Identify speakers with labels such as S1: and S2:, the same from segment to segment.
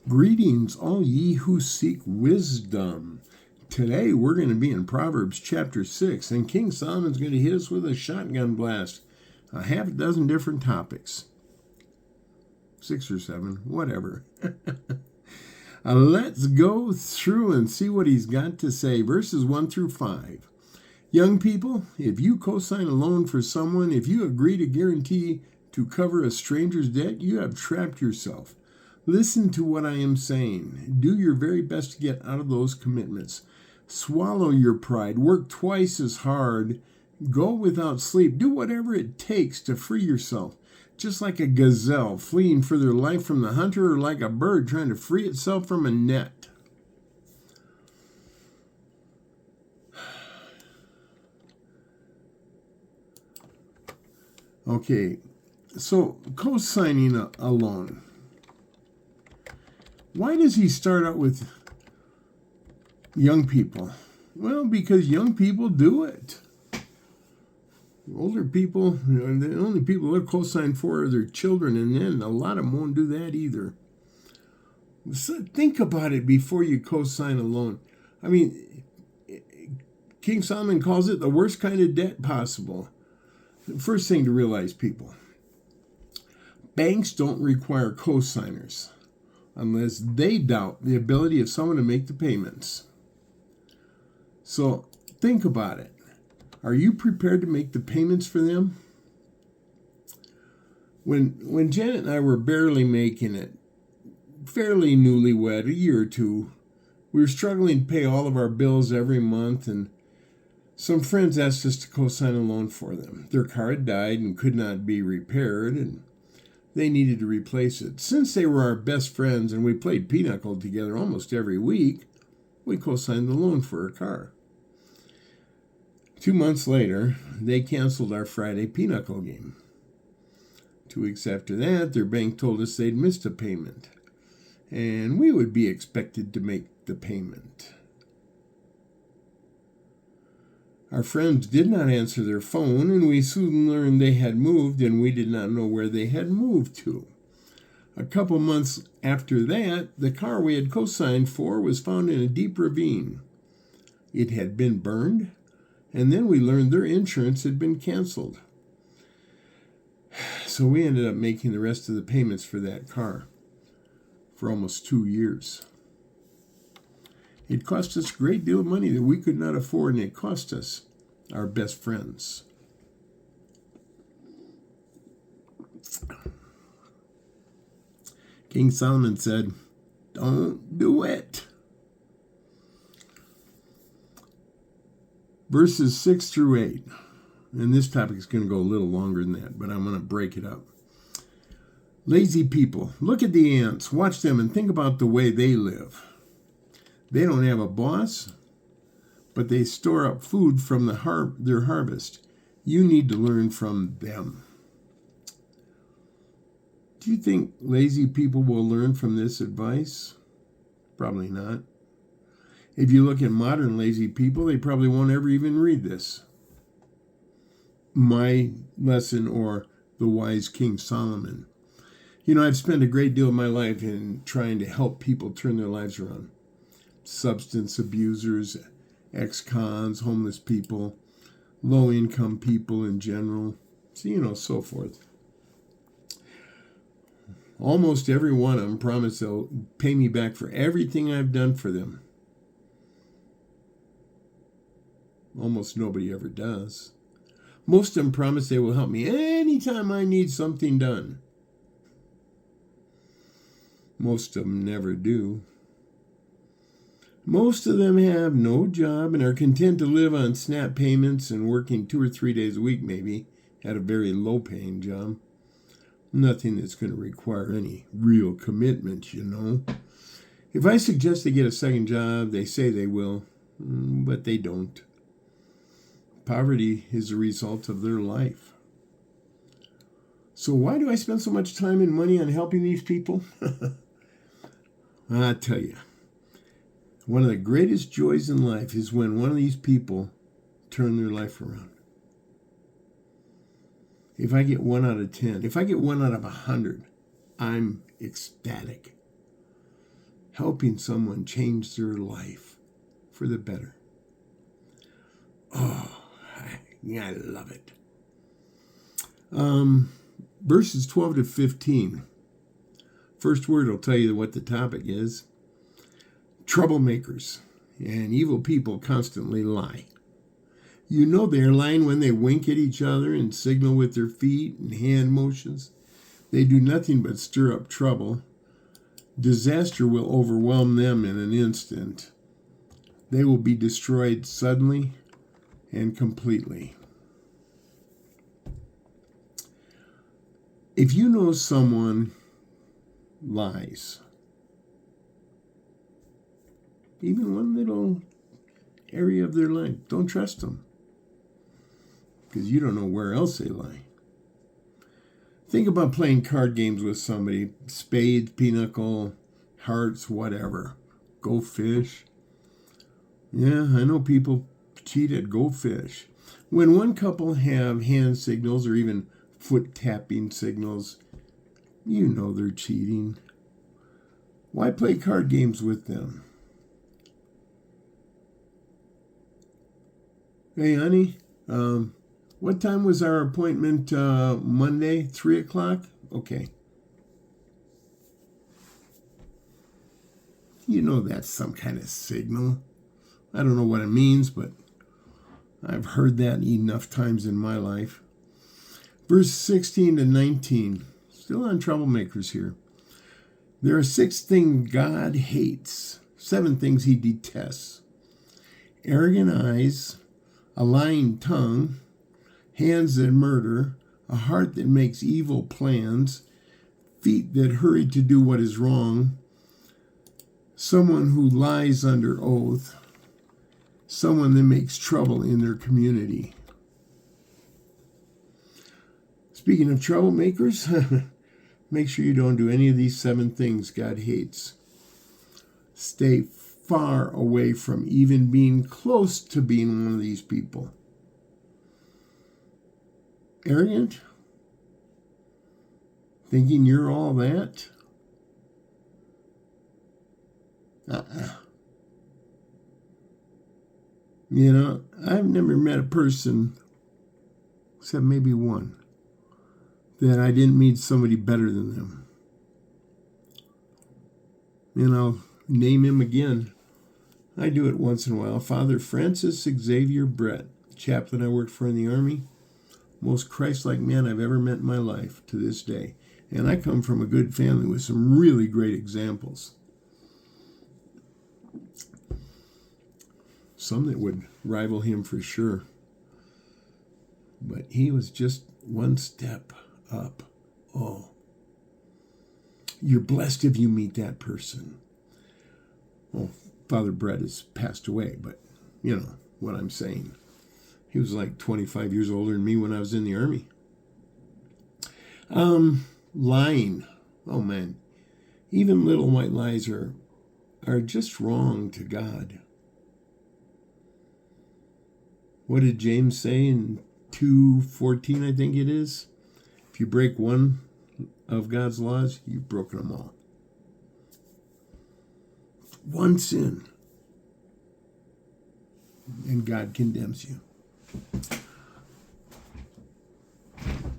S1: Greetings, all ye who seek wisdom. Today we're going to be in Proverbs chapter 6, and King Solomon's going to hit us with a shotgun blast. A half a dozen different topics. 6 or 7, whatever. Let's go through and see what he's got to say. Verses 1 through 5. Young people, if you co-sign a loan for someone, if you agree to guarantee to cover a stranger's debt, you have trapped yourself. Listen to what I am saying. Do your very best to get out of those commitments. Swallow your pride. Work twice as hard. Go without sleep. Do whatever it takes to free yourself. Just like a gazelle fleeing for their life from the hunter, or like a bird trying to free itself from a net. Okay, so co-signing a loan. Why does he start out with young people? Well, because young people do it. Older people, the only people they're co-signed for are their children, and then a lot of them won't do that either. So think about it before you co-sign a loan. I mean, King Solomon calls it the worst kind of debt possible. First thing to realize, people, banks don't require co-signers unless they doubt the ability of someone to make the payments. So think about it. Are you prepared to make the payments for them? When Janet and I were barely making it, fairly newlywed, a year or two, we were struggling to pay all of our bills every month, and some friends asked us to co-sign a loan for them. Their car had died and could not be repaired, and they needed to replace it. Since they were our best friends and we played pinochle together almost every week, we co-signed the loan for a car. 2 months later, they canceled our Friday pinochle game. 2 weeks after that, their bank told us they'd missed a payment, and we would be expected to make the payment. Our friends did not answer their phone, and we soon learned they had moved, and we did not know where they had moved to. A couple months after that, the car we had co-signed for was found in a deep ravine. It had been burned, and then we learned their insurance had been canceled. So we ended up making the rest of the payments for that car for almost 2 years. It cost us a great deal of money that we could not afford, and it cost us our best friends. King Solomon said, "Don't do it." Verses 6 through 8. And this topic is going to go a little longer than that, but I'm going to break it up. Lazy people, look at the ants, watch them, and think about the way they live. They don't have a boss, but they store up food from their harvest. You need to learn from them. Do you think lazy people will learn from this advice? Probably not. If you look at modern lazy people, they probably won't ever even read this. My lesson, or the wise King Solomon. You know, I've spent a great deal of my life in trying to help people turn their lives around. Substance abusers, ex-cons, homeless people, low-income people in general, so forth. Almost every one of them promise they'll pay me back for everything I've done for them. Almost nobody ever does. Most of them promise they will help me anytime I need something done. Most of them never do. Most of them have no job and are content to live on SNAP payments and working 2 or 3 days a week maybe at a very low-paying job. Nothing that's going to require any real commitment, If I suggest they get a second job, they say they will, but they don't. Poverty is a result of their life. So why do I spend so much time and money on helping these people? I tell you, one of the greatest joys in life is when one of these people turn their life around. If I get 1 out of 10, if I get 1 out of 100, I'm ecstatic. helping someone change their life for the better. Oh, I love it. Verses 12 to 15. First word will tell you what the topic is. Troublemakers and evil people constantly lie. You know they're lying when they wink at each other and signal with their feet and hand motions. They do nothing but stir up trouble. Disaster will overwhelm them in an instant. They will be destroyed suddenly and completely. If you know someone lies, even one little area of their life, don't trust them, because you don't know where else they lie. Think about playing card games with somebody, spades, pinochle, hearts, whatever. Go fish. Yeah, I know people cheat at go fish. When one couple have hand signals or even foot tapping signals, you know they're cheating. Why play card games with them? Hey, honey, what time was our appointment Monday? 3 o'clock? Okay. You know that's some kind of signal. I don't know what it means, but I've heard that enough times in my life. Verse 16 to 19. Still on troublemakers here. There are 6 things God hates, 7 things he detests. Arrogant eyes, a lying tongue, hands that murder, a heart that makes evil plans, feet that hurry to do what is wrong, someone who lies under oath, someone that makes trouble in their community. Speaking of troublemakers, make sure you don't do any of these 7 things God hates. Stay far away from even being close to being one of these people. Arrogant? Thinking you're all that? You know, I've never met a person, except maybe one, that I didn't meet somebody better than them. And I'll name him again. I do it once in a while. Father Francis Xavier Brett, chaplain I worked for in the Army. Most Christ-like man I've ever met in my life to this day. And I come from a good family with some really great examples. Some that would rival him for sure. But he was just one step up. Oh, you're blessed if you meet that person. Well, Father Brett has passed away, but you know what I'm saying. He was like 25 years older than me when I was in the Army. Lying. Oh, man. Even little white lies are just wrong to God. What did James say in 2:14, I think it is? If you break one of God's laws, you've broken them all. One sin, and God condemns you.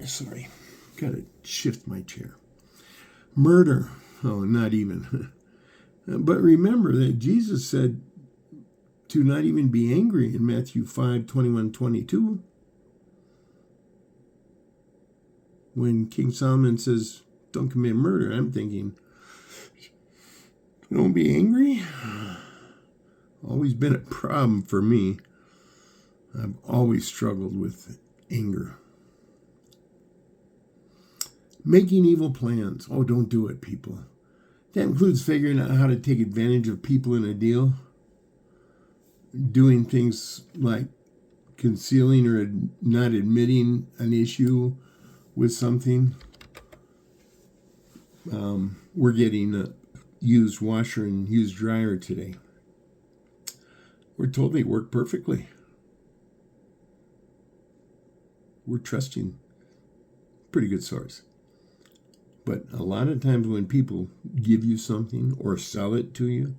S1: Sorry, got to shift my chair. Murder. Oh, not even. But remember that Jesus said to not even be angry in Matthew 5:21-22. When King Solomon says, don't commit murder, I'm thinking, don't be angry. Always been a problem for me. I've always struggled with anger. Making evil plans. Oh, don't do it, people. That includes figuring out how to take advantage of people in a deal. Doing things like concealing or not admitting an issue with something. We're getting a used washer and used dryer today. We're told they work perfectly. We're trusting pretty good source. But a lot of times when people give you something or sell it to you,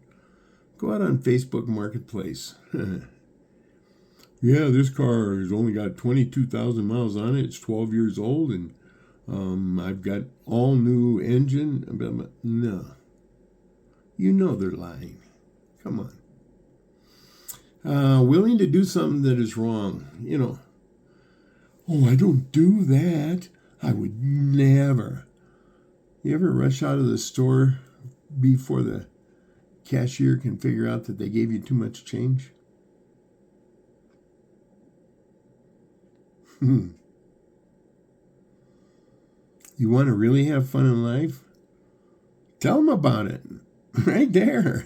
S1: go out on Facebook Marketplace. Yeah, this car has only got 22,000 miles on it. It's 12 years old, and I've got all new engine. No, you know they're lying. Come on. Willing to do something that is wrong. Oh, I don't do that. I would never. You ever rush out of the store before the cashier can figure out that they gave you too much change? You want to really have fun in life? Tell them about it. Right there.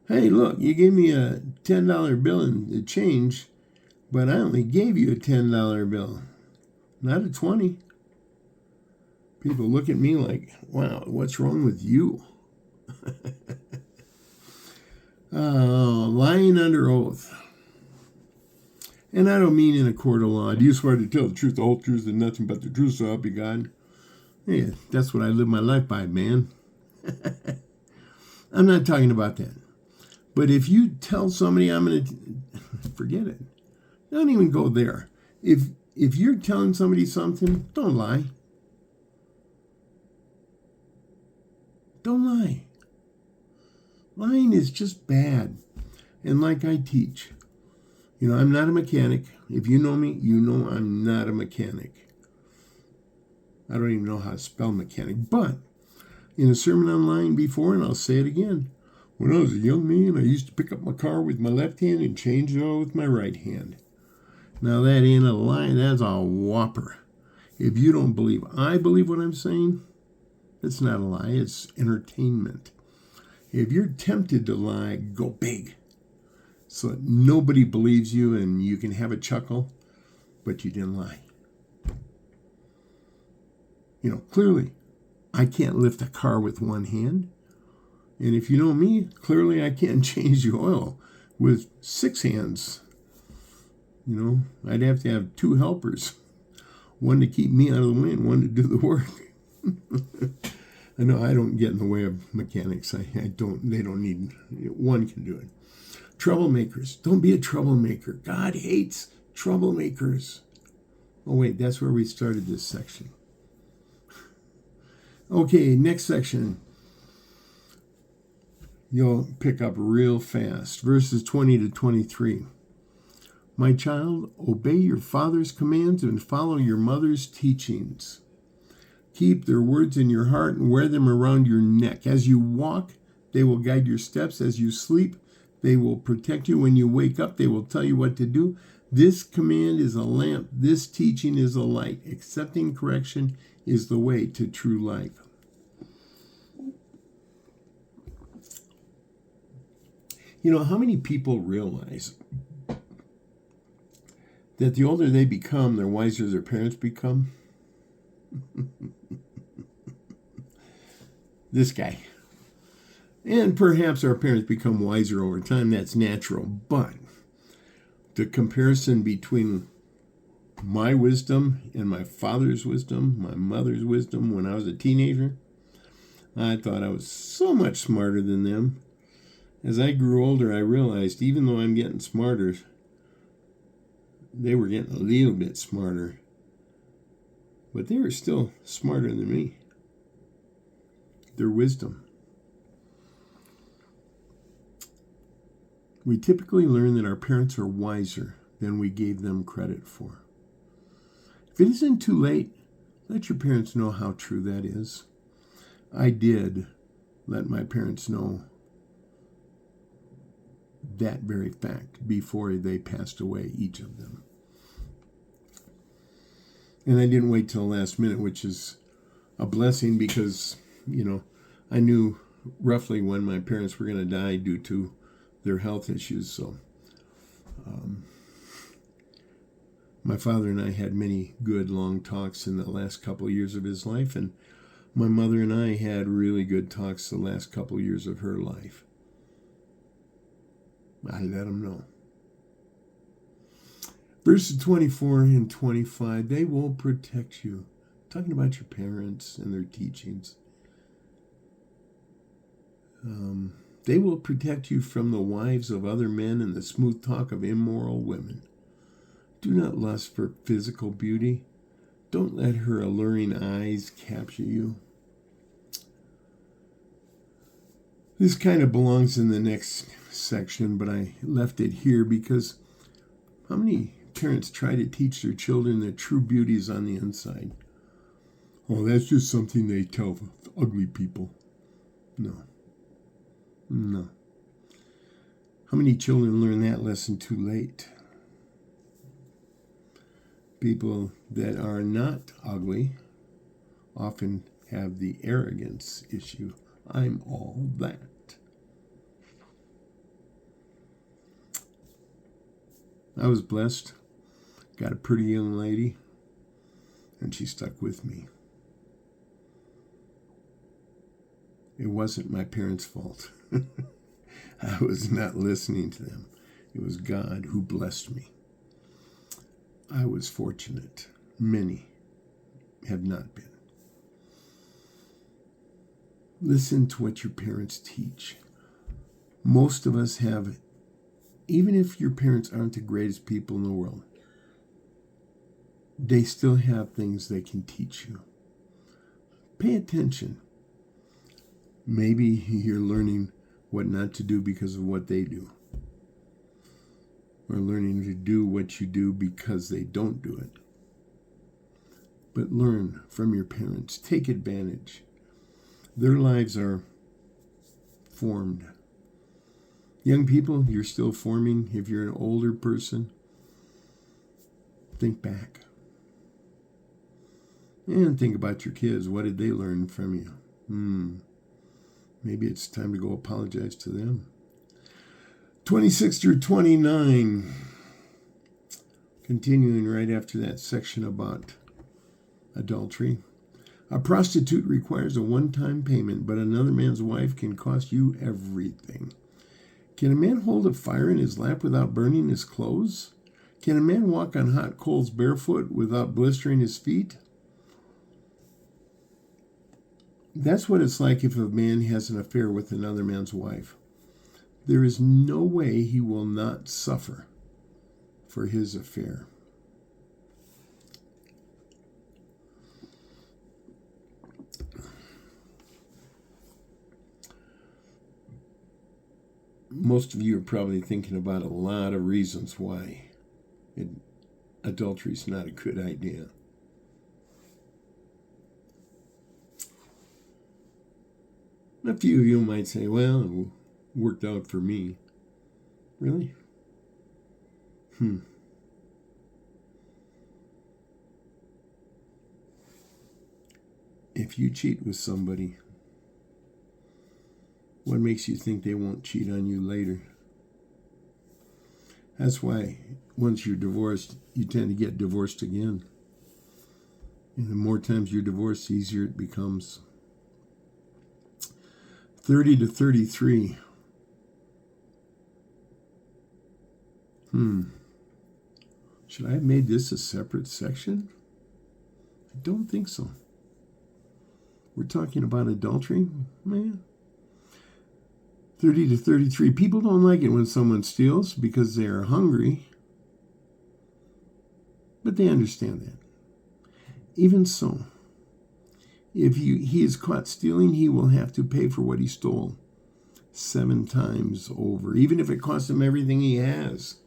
S1: Hey, look, you gave me a $10 bill in change, but I only gave you a $10 bill, not a 20. People look at me like, wow, what's wrong with you? Lying under oath. And I don't mean in a court of law. Do you swear to tell the truth, the whole truth, and nothing but the truth, so help you God? Yeah, that's what I live my life by, man. I'm not talking about that. But if you tell somebody I'm going to... Forget it. Don't even go there. If you're telling somebody something, don't lie. Don't lie. Lying is just bad. And like I teach, I'm not a mechanic. If you know me, you know I'm not a mechanic. I don't even know how to spell mechanic. But in a sermon on lying before, and I'll say it again, when I was a young man, I used to pick up my car with my left hand and change it all with my right hand. Now that ain't a lie, that's a whopper. If you don't believe I believe what I'm saying, it's not a lie, it's entertainment. If you're tempted to lie, go big. So that nobody believes you and you can have a chuckle, but you didn't lie. Clearly, I can't lift a car with one hand. And if you know me, clearly I can't change the oil with 6 hands. I'd have to have 2 helpers. One to keep me out of the way and one to do the work. I know I don't get in the way of mechanics. They don't need, one can do it. Troublemakers. Don't be a troublemaker. God hates troublemakers. Oh, wait, that's where we started this section. Okay, next section. You'll pick up real fast. Verses 20 to 23. My child, obey your father's commands and follow your mother's teachings. Keep their words in your heart and wear them around your neck. As you walk, they will guide your steps. As you sleep, they will protect you. When you wake up, they will tell you what to do. This command is a lamp. This teaching is a light. Accepting correction is the way to true life. How many people realize that the older they become, the wiser their parents become? This guy. And perhaps our parents become wiser over time. That's natural. But the comparison between my wisdom and my father's wisdom, my mother's wisdom when I was a teenager, I thought I was so much smarter than them. As I grew older, I realized even though I'm getting smarter, they were getting a little bit smarter. But they were still smarter than me. Their wisdom. We typically learn that our parents are wiser than we gave them credit for. If it isn't too late, let your parents know how true that is. I did let my parents know that very fact before they passed away, each of them. And I didn't wait till the last minute, which is a blessing because, I knew roughly when my parents were going to die due to their health issues. So my father and I had many good long talks in the last couple of years of his life, and my mother and I had really good talks the last couple of years of her life. I let them know. Verses 24 and 25, they will protect you. talking about your parents and their teachings. They will protect you from the wives of other men and the smooth talk of immoral women. Do not lust for physical beauty. Don't let her alluring eyes capture you. This kind of belongs in the next section, but I left it here because how many parents try to teach their children that true beauty is on the inside? Oh, that's just something they tell ugly people. No. How many children learn that lesson too late? People that are not ugly often have the arrogance issue. I'm all that. I was blessed. Got a pretty young lady, and she stuck with me. It wasn't my parents' fault. I was not listening to them. It was God who blessed me. I was fortunate. Many have not been. Listen to what your parents teach. Most of us have, even if your parents aren't the greatest people in the world, they still have things they can teach you. Pay attention. Maybe you're learning what not to do because of what they do. Or learning to do what you do because they don't do it. But learn from your parents. Take advantage. Their lives are formed. Young people, you're still forming. If you're an older person, think back. And think about your kids. What did they learn from you? Maybe it's time to go apologize to them. 26 through 29. Continuing right after that section about adultery. A prostitute requires a one-time payment, but another man's wife can cost you everything. Can a man hold a fire in his lap without burning his clothes? Can a man walk on hot coals barefoot without blistering his feet? That's what it's like if a man has an affair with another man's wife. There is no way he will not suffer for his affair. Most of you are probably thinking about a lot of reasons why adultery is not a good idea. A few of you might say, well, it worked out for me. Really? If you cheat with somebody, what makes you think they won't cheat on you later? That's why once you're divorced, you tend to get divorced again. And the more times you're divorced, the easier it becomes. 30 to 33. Should I have made this a separate section? I don't think so. We're talking about adultery, man. 30 to 33. People don't like it when someone steals because they are hungry. But they understand that. Even so, if he is caught stealing, he will have to pay for what he stole 7 times over, even if it costs him everything he has.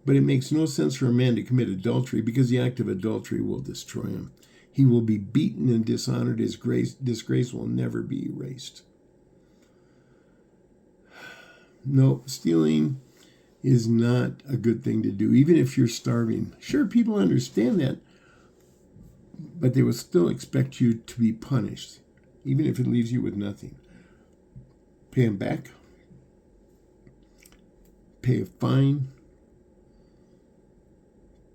S1: But it makes no sense for a man to commit adultery because the act of adultery will destroy him. He will be beaten and dishonored. His disgrace will never be erased. No, stealing is not a good thing to do, even if you're starving. Sure, people understand that, but they will still expect you to be punished, even if it leaves you with nothing. Pay them back. Pay a fine.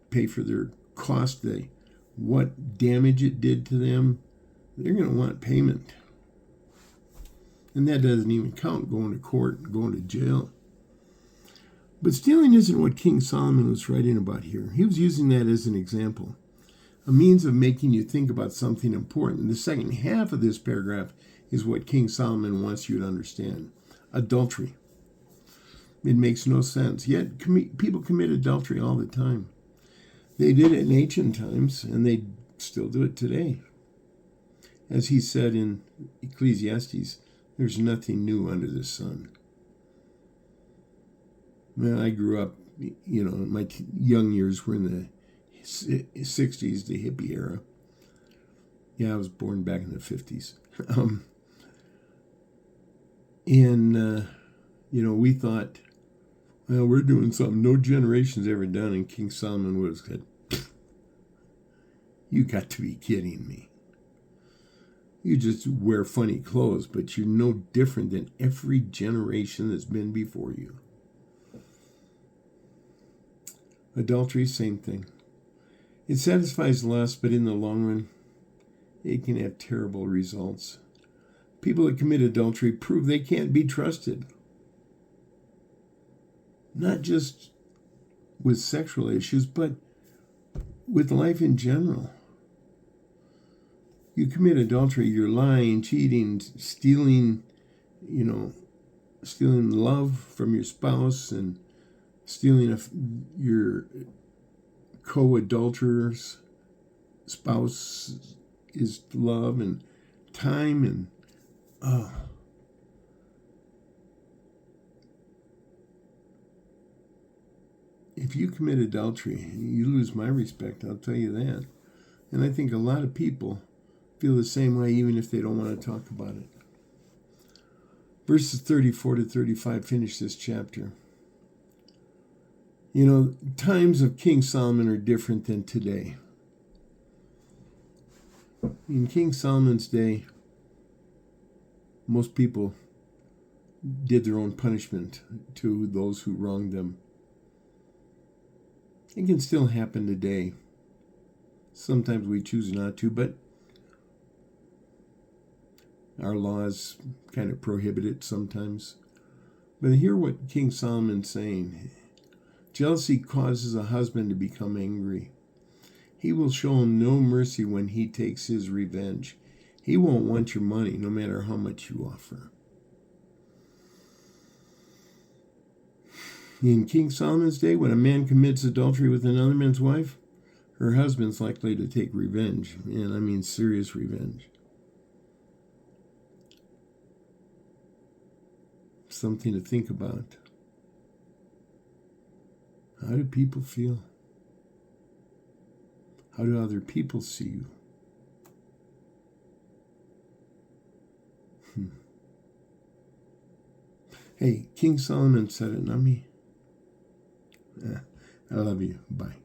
S1: Pay for their cost, what damage it did to them. They're going to want payment. And that doesn't even count going to court, going to jail. But stealing isn't what King Solomon was writing about here. He was using that as an example. a means of making you think about something important. The second half of this paragraph is what King Solomon wants you to understand. Adultery. It makes no sense. Yet people commit adultery all the time. They did it in ancient times, and they still do it today. As he said in Ecclesiastes, there's nothing new under the sun. Well, I grew up, my young years were in the 60s, the hippie era. Yeah, I was born back in the 50s. We thought, well, we're doing something no generation's ever done, and King Solomon would have said, you got to be kidding me. You just wear funny clothes, but you're no different than every generation that's been before you. Adultery, same thing. It satisfies lust, but in the long run, it can have terrible results. People that commit adultery prove they can't be trusted. Not just with sexual issues, but with life in general. You commit adultery, you're lying, cheating, stealing love from your spouse and stealing your co-adulterer's spouse is love and time and if you commit adultery, you lose my respect, I'll tell you that. And I think a lot of people feel the same way even if they don't want to talk about it. Verses 34 to 35 finish this chapter. Times of King Solomon are different than today. In King Solomon's day, most people did their own punishment to those who wronged them. It can still happen today. Sometimes we choose not to, but our laws kind of prohibit it sometimes. But hear what King Solomon's saying. Jealousy causes a husband to become angry. He will show him no mercy when he takes his revenge. He won't want your money no matter how much you offer. In King Solomon's day, when a man commits adultery with another man's wife, her husband's likely to take revenge, and I mean serious revenge. Something to think about. How do people feel? How do other people see you? Hey, King Solomon said it, not me. I love you. Bye.